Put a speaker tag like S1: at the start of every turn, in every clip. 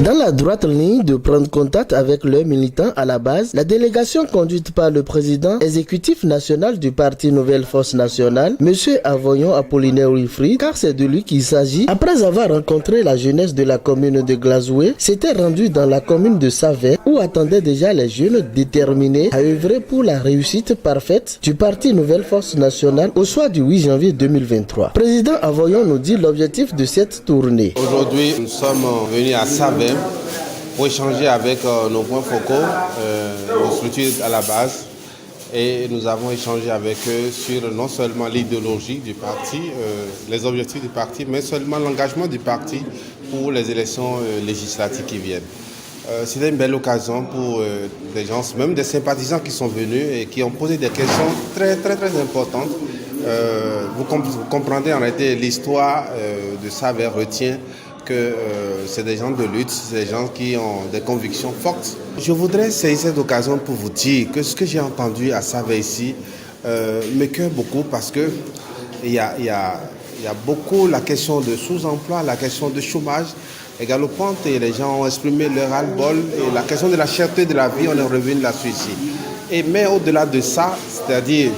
S1: Dans la droite ligne de prendre contact avec leurs militants à la base, la délégation conduite par le président exécutif national du parti Nouvelle Force Nationale, M. Avoyon Apollinaire Wilfried, car c'est de lui qu'il s'agit, après avoir rencontré la jeunesse de la commune de Glazoué, s'était rendu dans la commune de Savès où attendaient déjà les jeunes déterminés à œuvrer pour la réussite parfaite du parti Nouvelle Force Nationale au soir du 8 janvier 2023. Président Avoyon nous dit l'objectif de cette tournée.
S2: Aujourd'hui, nous sommes venus à Savès pour échanger avec nos points focaux, nos structures à la base. Et nous avons échangé avec eux sur non seulement l'idéologie du parti, les objectifs du parti, mais seulement l'engagement du parti pour les élections législatives qui viennent. C'était une belle occasion pour des gens, même des sympathisants qui sont venus et qui ont posé des questions très importantes. Vous comprendrez en réalité l'histoire de Savès retient que c'est des gens de lutte, c'est des gens qui ont des convictions fortes. Je voudrais saisir cette occasion pour vous dire que ce que j'ai entendu à Savès ici m'écoeure beaucoup parce que il y a beaucoup la question de sous-emploi, la question de chômage est galopante et les gens ont exprimé leur ras-le-bol et la question de la cherté de la vie, on est revenu là-dessus ici. Mais au-delà de ça, c'est-à-dire,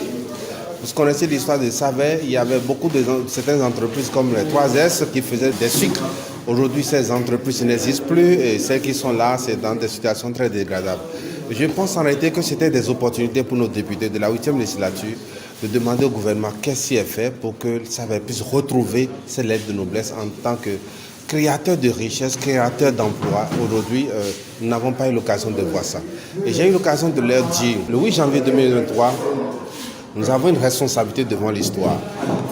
S2: vous connaissez l'histoire de Savès, il y avait beaucoup de certaines entreprises comme les 3S qui faisaient des sucres. Aujourd'hui, ces entreprises n'existent plus et celles qui sont là, c'est dans des situations très dégradables. Je pense en réalité que c'était des opportunités pour nos députés de la 8e législature de demander au gouvernement qu'est-ce qui est fait pour que Savès puisse retrouver ses lettres de noblesse en tant que créateur de richesses, créateur d'emplois. Aujourd'hui, nous n'avons pas eu l'occasion de voir ça. Et j'ai eu l'occasion de leur dire, le 8 janvier 2023, nous avons une responsabilité devant l'histoire.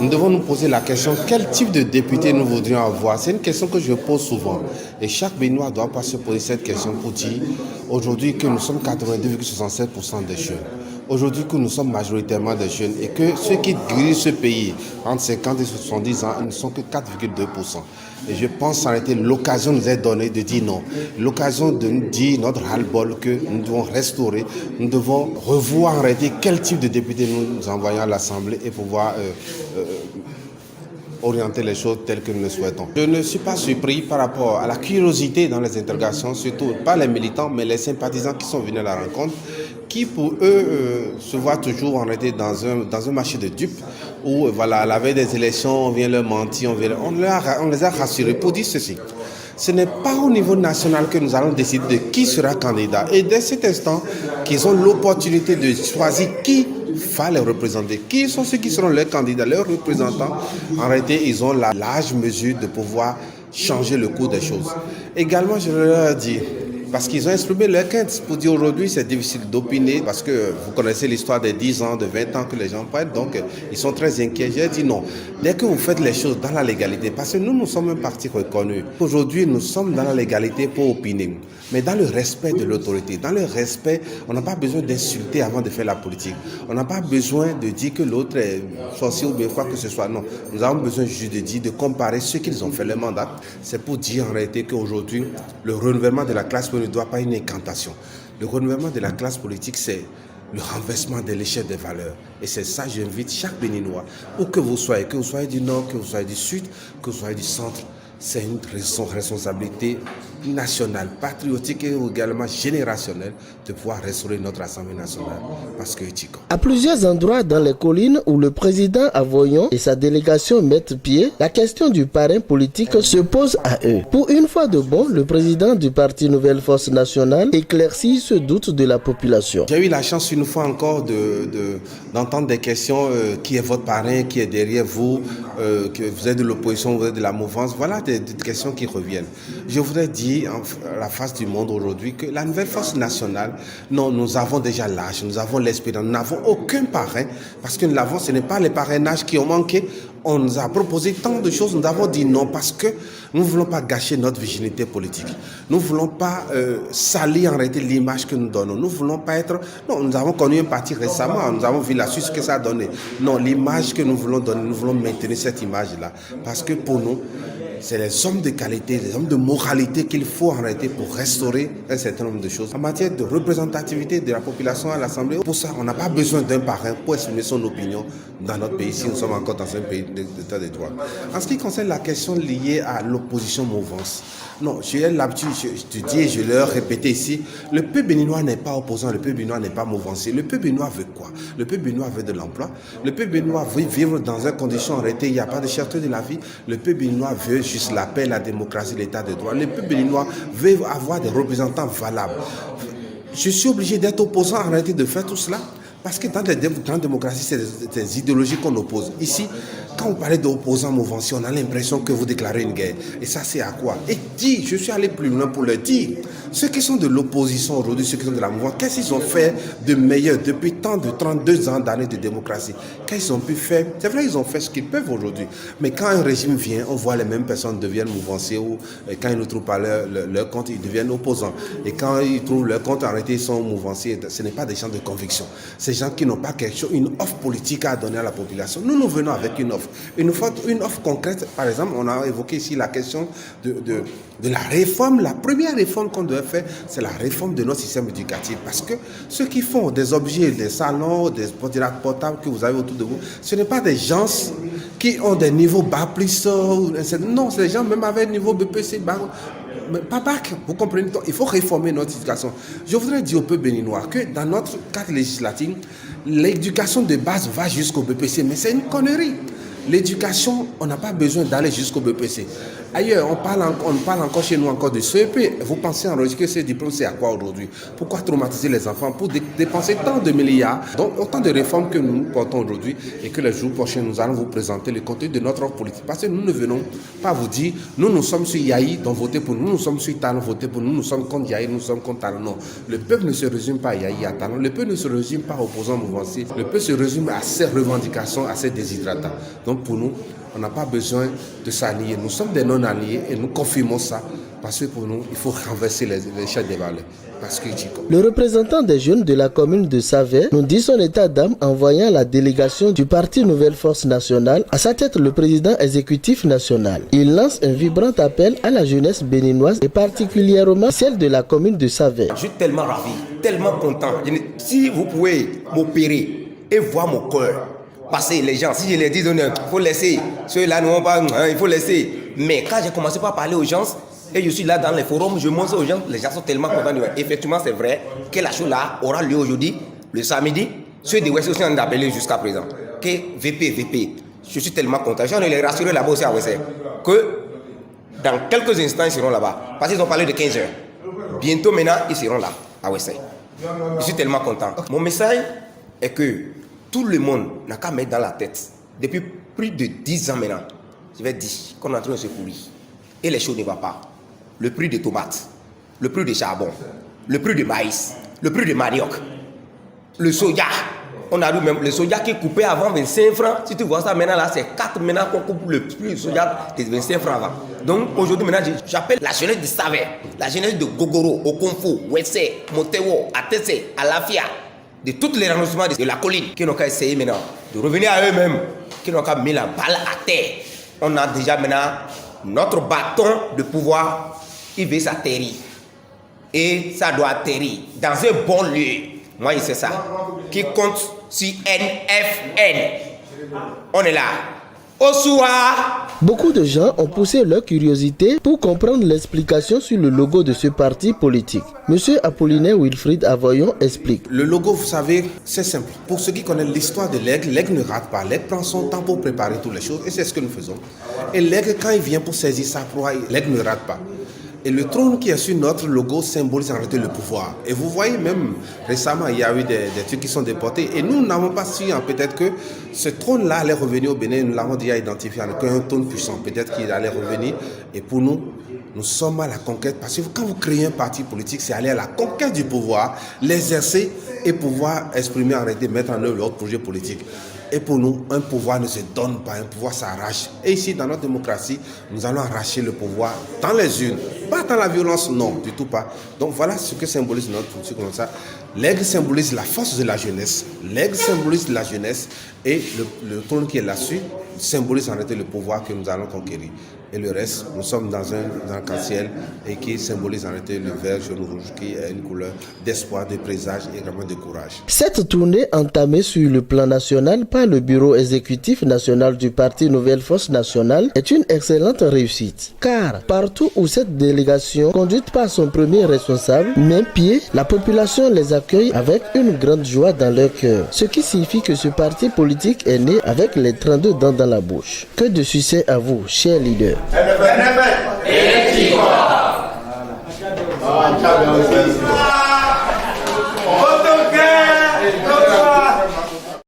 S2: Nous devons nous poser la question, quel type de député nous voudrions avoir? C'est une question que je pose souvent. Et chaque Béninois doit pas se poser cette question pour dire aujourd'hui que nous sommes 82,67% des jeunes. Aujourd'hui que nous sommes majoritairement des jeunes et que ceux qui dirigent ce pays entre 50 et 70 ans, ils ne sont que 4,2%. Et je pense en réalité l'occasion nous est donnée de dire non. L'occasion de nous dire notre ras-le-bol que nous devons restaurer, nous devons revoir en réalité quel type de député nous envoyons à l'Assemblée et pouvoir orienter les choses telles que nous le souhaitons. Je ne suis pas surpris par rapport à la curiosité dans les interrogations, surtout pas les militants, mais les sympathisants qui sont venus à la rencontre, qui pour eux se voient toujours en réalité dans un marché de dupes, où voilà, à la veille des élections, on vient leur mentir, on les a rassurés pour dire ceci. Ce n'est pas au niveau national que nous allons décider de qui sera candidat. Et dès cet instant, qu'ils ont l'opportunité de choisir qui va les représenter. Qui sont ceux qui seront leurs candidats, leurs représentants. En réalité, ils ont la large mesure de pouvoir changer le cours des choses. Également, je leur dis, parce qu'ils ont exprimé leur quête pour dire aujourd'hui c'est difficile d'opiner parce que vous connaissez l'histoire des 10 ans, de 20 ans que les gens prennent, donc ils sont très inquiets. J'ai dit non, dès que vous faites les choses dans la légalité, parce que nous sommes un parti reconnu. Aujourd'hui, nous sommes dans la légalité pour opiner, mais dans le respect de l'autorité, dans le respect, on n'a pas besoin d'insulter avant de faire la politique. On n'a pas besoin de dire que l'autre est sorcier ou bien quoi que ce soit. Non, nous avons besoin juste de dire, de comparer ce qu'ils ont fait le mandat. C'est pour dire en réalité qu'aujourd'hui, le renouvellement de la classe ne doit pas être une incantation. Le renouvellement de la classe politique, c'est le renversement de l'échelle des valeurs. Et c'est ça, j'invite chaque Béninois, où que vous soyez du Nord, que vous soyez du Sud, que vous soyez du Centre, c'est une responsabilité nationale, patriotique et également générationnelle de pouvoir restaurer notre Assemblée nationale. Parce que
S1: à plusieurs endroits dans les collines où le président Avoyon et sa délégation mettent pied, la question du parrain politique se pose à eux. Pour une fois de bon, le président du parti Nouvelle Force Nationale éclaircit ce doute de la population.
S2: J'ai eu la chance une fois encore d'entendre des questions, qui est votre parrain, qui est derrière vous, que vous êtes de l'opposition, vous êtes de la mouvance. Voilà des questions qui reviennent. Je voudrais dire à la face du monde aujourd'hui que la Nouvelle Force Nationale, non, nous avons déjà l'âge, nous avons l'espérance, nous n'avons aucun parrain parce que ce n'est pas les parrainages qui ont manqué. On nous a proposé tant de choses, nous avons dit non parce que nous ne voulons pas gâcher notre virginité politique. Nous ne voulons pas salir en réalité l'image que nous donnons. Nous ne voulons pas être... Non, nous avons connu un parti récemment, nous avons vu la Suisse que ça a donné. Non, l'image que nous voulons donner, nous voulons maintenir cette image-là. Parce que pour nous, c'est les hommes de qualité, les hommes de moralité qu'il faut arrêter pour restaurer un certain nombre de choses. En matière de représentativité de la population à l'Assemblée, pour ça, on n'a pas besoin d'un parrain pour exprimer son opinion dans notre pays, si nous sommes encore dans un pays l'état de droit. En ce qui concerne la question liée à l'opposition mouvance, non, j'ai l'habitude, je dis et je leur répétais ici, le peuple béninois n'est pas opposant, le peuple béninois n'est pas mouvancier. Le peuple béninois veut quoi? Le peuple béninois veut de l'emploi. Le peuple béninois veut vivre dans une condition arrêtée, il n'y a pas de cherté de la vie. Le peuple béninois veut juste la paix, la démocratie, l'état de droit. Le peuple béninois veut avoir des représentants valables. Je suis obligé d'être opposant en réalité de faire tout cela. Parce que dans les grandes démocraties, c'est des idéologies qu'on oppose. Ici, quand vous parlez d'opposants mouvanciers, on a l'impression que vous déclarez une guerre. Et ça, c'est à quoi? Et je suis allé plus loin pour le dire. Ceux qui sont de l'opposition aujourd'hui, ceux qui sont de la mouvance, qu'est-ce qu'ils ont fait de meilleur depuis tant de 32 ans d'années de démocratie? Qu'est-ce qu'ils ont pu faire? C'est vrai, ils ont fait ce qu'ils peuvent aujourd'hui. Mais quand un régime vient, on voit les mêmes personnes deviennent mouvanciers ou quand ils ne trouvent pas leur compte, ils deviennent opposants. Et quand ils trouvent leur compte, en réalité, ils sont mouvanciers. Ce n'est pas des gens de conviction. Ces gens qui n'ont pas quelque chose, une offre politique à donner à la population. Nous venons avec une offre. Une offre concrète. Par exemple, on a évoqué ici la question de la réforme. La première réforme qu'on doit faire, c'est la réforme de notre système éducatif. Parce que ceux qui font des objets, des salons, des portables que vous avez autour de vous, ce n'est pas des gens qui ont des niveaux bas plus... Non, c'est des gens même avec un niveau BPC bas. Mais pas bac, vous comprenez, donc, il faut réformer notre éducation. Je voudrais dire au peuple béninois que dans notre cadre législatif, l'éducation de base va jusqu'au BPC, mais c'est une connerie. L'éducation, on n'a pas besoin d'aller jusqu'au BPC. Ailleurs, on parle encore chez nous encore de CEP. Vous pensez enregistrer ces diplômes, c'est à quoi aujourd'hui? Pourquoi traumatiser les enfants pour dépenser tant de milliards? Donc, autant de réformes que nous portons aujourd'hui et que les jours prochains, nous allons vous présenter le contenu de notre offre politique. Parce que nous ne venons pas vous dire, nous sommes sur Yahi, donc votez pour nous. Nous sommes sur Talon, votez pour nous. Nous sommes contre Yahi, nous sommes contre Talon. Non. Le peuple ne se résume pas à Yahi, à Talon. Le peuple ne se résume pas aux opposants mouvanciers. Le peuple se résume à ses revendications, à ses déshydratants. Donc, pour nous, on n'a pas besoin de s'allier. Nous sommes des non-alliés et nous confirmons ça. Parce que pour nous, il faut renverser l'échelle des valeurs. Parce que,
S1: le représentant des jeunes de la commune de Savet nous dit son état d'âme en voyant la délégation du parti Nouvelle Force Nationale, à sa tête le président exécutif national. Il lance un vibrant appel à la jeunesse béninoise et particulièrement celle de la commune de Savet.
S3: Je suis tellement ravi, tellement content. Si vous pouvez m'opérer et voir mon cœur, parce que les gens, si je les dis, il faut laisser. Ceux-là n'ont pas, il faut laisser. Mais quand j'ai commencé par parler aux gens, et je suis là dans les forums, je montre aux gens, les gens sont tellement contents. Effectivement, c'est vrai que la chose-là aura lieu aujourd'hui, le samedi. Ceux de West aussi ont appelé jusqu'à présent. Que VP. Je suis tellement content. Je vais les rassurer là-bas aussi à West. Que dans quelques instants, ils seront là-bas. Parce qu'ils ont parlé de 15 heures. Bientôt maintenant, ils seront là, à West. Je suis tellement content. Mon message est que tout le monde n'a qu'à mettre dans la tête, depuis plus de 10 ans maintenant, je vais dire qu'on est en train de se pourrir. Et les choses ne vont pas. Le prix des tomates, le prix du charbon, le prix du maïs, le prix du manioc, le soja. On a vu même le soja qui est coupé avant 25 francs. Si tu vois ça maintenant, là, c'est 4 maintenant qu'on coupe le prix du soja de 25 francs avant. Donc aujourd'hui, maintenant, j'appelle la jeunesse de Savet, la jeunesse de Gogoro, Okonfo, Wesse, Motewo, Atese, Alafia, de tous les arrondissements de la colline, qui n'ont qu'à essayer maintenant de revenir à eux-mêmes, qui n'ont qu'à mettre la balle à terre. On a déjà maintenant notre bâton de pouvoir, il veut s'atterrir. Et ça doit atterrir dans un bon lieu. Moi, je sais ça. Qui compte sur NFN. On est là. Au soir.
S1: Beaucoup de gens ont poussé leur curiosité pour comprendre l'explication sur le logo de ce parti politique. Monsieur Apollinaire Wilfried Avoyon explique.
S2: Le logo, vous savez, c'est simple. Pour ceux qui connaissent l'histoire de l'aigle, l'aigle ne rate pas. L'aigle prend son temps pour préparer toutes les choses et c'est ce que nous faisons. Et l'aigle, quand il vient pour saisir sa proie, l'aigle ne rate pas. Et le trône qui est sur notre logo symbolise en réalité le pouvoir. Et vous voyez même, récemment, il y a eu des trucs qui sont déportés. Et nous n'avons pas su, peut-être que ce trône-là allait revenir au Bénin. Nous l'avons déjà identifié avec un trône puissant. Peut-être qu'il allait revenir. Et pour nous, nous sommes à la conquête. Parce que quand vous créez un parti politique, c'est aller à la conquête du pouvoir, l'exercer et pouvoir exprimer en réalité, mettre en œuvre votre projet politique. Et pour nous, un pouvoir ne se donne pas, un pouvoir s'arrache. Et ici, dans notre démocratie, nous allons arracher le pouvoir dans les urnes. Pas dans la violence, non, du tout pas. Donc voilà ce que symbolise notre politique comme ça. L'aigle symbolise la force de la jeunesse. L'aigle symbolise la jeunesse. Et le trône qui est là-dessus symbolise en réalité le pouvoir que nous allons conquérir. et le reste, nous sommes dans un arc-en-ciel et qui symbolise en réalité le vert, jaune, rouge, qui est une couleur d'espoir, de présage et également de courage.
S1: Cette tournée entamée sur le plan national par le bureau exécutif national du Parti Nouvelle Force Nationale est une excellente réussite. Car partout où cette délégation, conduite par son premier responsable, met pied, la population les accueille avec une grande joie dans leur cœur. Ce qui signifie que ce parti politique est né avec les 32 dents dans la bouche. Que de succès à vous, chers leaders.